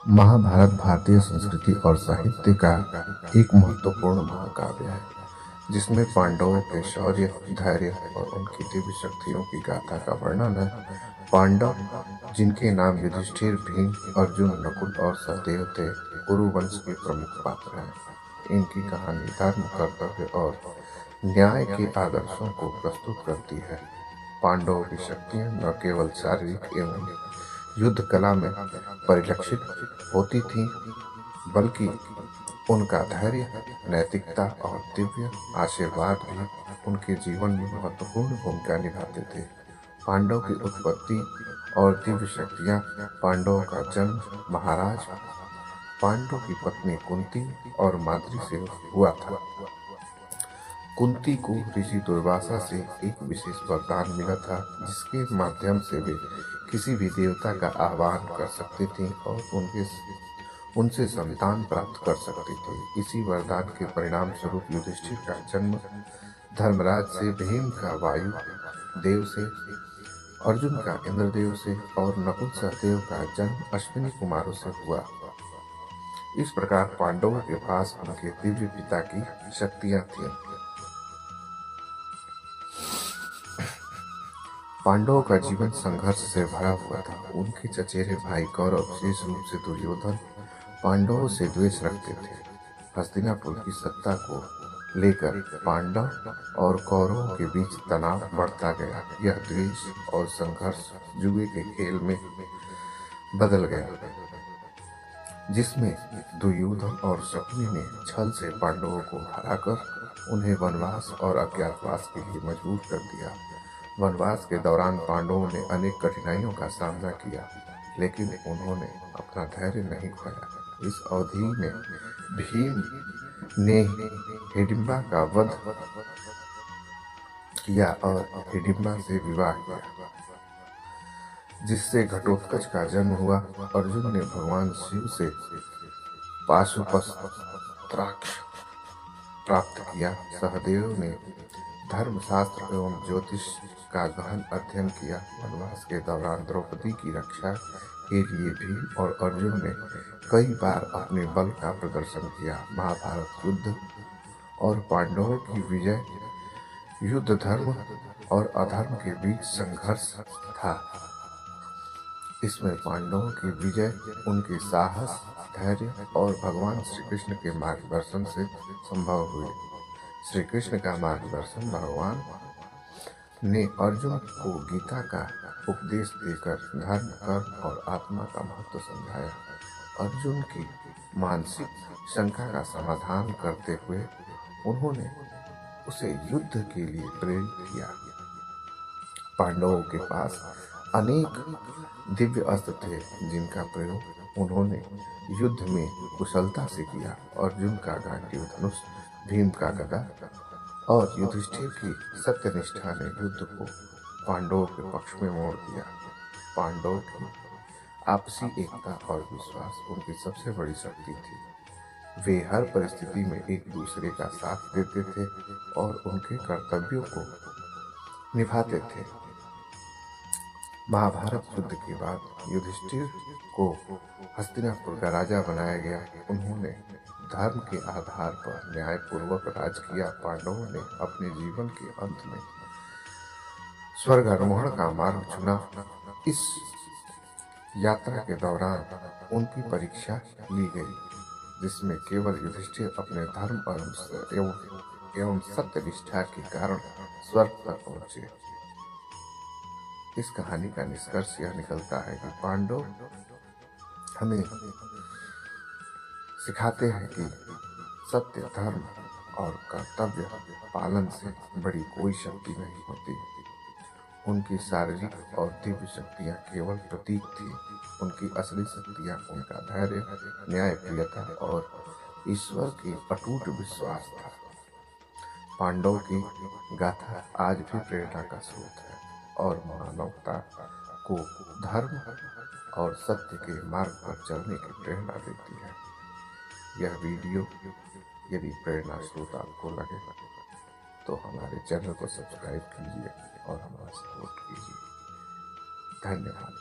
महाभारत भारतीय संस्कृति और साहित्य का एक महत्वपूर्ण महाकाव्य है, जिसमें पांडवों के शौर्य, धैर्य और उनकी दिव्य शक्तियों की गाथा का वर्णन है। पांडव, जिनके नाम युधिष्ठिर, भीम, अर्जुन, नकुल और सहदेव थे, कुरुवंश के प्रमुख पात्र हैं। इनकी कहानी धर्म, कर्तव्य और न्याय के आदर्शों को प्रस्तुत करती है। पांडवों की शक्तियां न केवल शारीरिक एवं युद्ध कला में परिलक्षित होती थीं, बल्कि उनका धैर्य, नैतिकता और दिव्य आशीर्वाद भी उनके जीवन में महत्वपूर्ण भूमिका निभाते थे। पांडव की उत्पत्ति और दिव्य शक्तियां। पांडवों का जन्म महाराज पांडु की पत्नी कुंती और माद्री से हुआ था। कुंती को ऋषि दुर्वासा से एक विशेष वरदान मिला था, जिसके माध्यम से वे किसी भी देवता का आह्वान कर सकती थीं और उनसे संतान प्राप्त कर सकती थी। इसी वरदान के परिणाम स्वरूप युधिष्ठिर का जन्म धर्मराज से, भीम का वायु देव से, अर्जुन का इंद्रदेव से और नकुल सहदेव का जन्म अश्विनी कुमारों से हुआ। इस प्रकार पांडवों के पास उनके दिव्य पिता की शक्तियां थीं। पांडवों का जीवन संघर्ष से भरा हुआ था। उनके चचेरे भाई कौरव, विशेष रूप से दुर्योधन, पांडवों से द्वेष रखते थे। हस्तिनापुर की सत्ता को लेकर पांडव और कौरवों के बीच तनाव बढ़ता गया। यह द्वेष और संघर्ष जुए के खेल में बदल गया, जिसमें दुर्योधन और शकुनी ने छल से पांडवों को हराकर उन्हें वनवास और अज्ञातवास के लिए मजबूर कर दिया। वनवास के दौरान पांडवों ने अनेक कठिनाइयों का सामना किया, लेकिन उन्होंने अपना धैर्य नहीं खोया। इस अवधि में भीम ने हिडिंबा का वध किया और हिडिंबा से विवाह किया, जिससे घटोत्कच का जन्म हुआ। अर्जुन ने भगवान शिव से पाशुपतास्त्र प्राप्त किया। सहदेव ने धर्मशास्त्र एवं ज्योतिष का गहन अध्ययन किया। वनवास के दौरान द्रौपदी की रक्षा के लिए भीम और अर्जुन ने कई बार अपने बल का प्रदर्शन किया। महाभारत युद्ध और पांडवों की विजय युद्ध धर्म और अधर्म के बीच संघर्ष था। इसमें पांडवों की विजय उनके साहस, धैर्य और भगवान श्री कृष्ण के मार्गदर्शन से संभव हुई। श्री कृष्ण का मार्गदर्शन। भगवान ने अर्जुन को गीता का उपदेश देकर धर्म, कर्म और आत्मा का महत्व समझाया। अर्जुन की मानसिक शंका का समाधान करते हुए उन्होंने उसे युद्ध के लिए प्रेरित किया। पांडवों के पास अनेक दिव्य अस्त्र थे, जिनका प्रयोग उन्होंने युद्ध में कुशलता से किया। अर्जुन का गांडीव धनुष, भीम का गदा और युधिष्ठिर की सत्यनिष्ठा ने युद्ध को पांडवों के पक्ष में मोड़ दिया। पांडवों की आपसी एकता और विश्वास उनकी सबसे बड़ी शक्ति थी। वे हर परिस्थिति में एक दूसरे का साथ देते थे और उनके कर्तव्यों को निभाते थे। महाभारत युद्ध के बाद युधिष्ठिर को हस्तिनापुर का राजा बनाया गया। उन्होंने धर्म के आधार पर न्यायपूर्वक राज किया। पांडवों ने अपने जीवन के अंत में स्वर्गारोहण का मार्ग चुना। इस यात्रा के दौरान उनकी परीक्षा ली गई, जिसमें केवल युधिष्ठिर अपने धर्म एवं सत्यनिष्ठा के कारण स्वर्ग तक पहुंचे। इस कहानी का निष्कर्ष यह निकलता है कि पांडव हमें सिखाते हैं कि सत्य, धर्म और कर्तव्य पालन से बड़ी कोई शक्ति नहीं होती। उनकी शारीरिक और दिव्य शक्तियां केवल प्रतीक थी। उनकी असली शक्तियां उनका धैर्य, न्यायप्रियता और ईश्वर की अटूट विश्वास था। पांडवों की गाथा आज भी प्रेरणा का स्रोत है और मानवता को धर्म और सत्य के मार्ग पर चलने की प्रेरणा देती है। यह वीडियो यदि प्रेरणा स्रोत आपको लगे तो हमारे चैनल को सब्सक्राइब कीजिए और हमारा सपोर्ट कीजिए। धन्यवाद।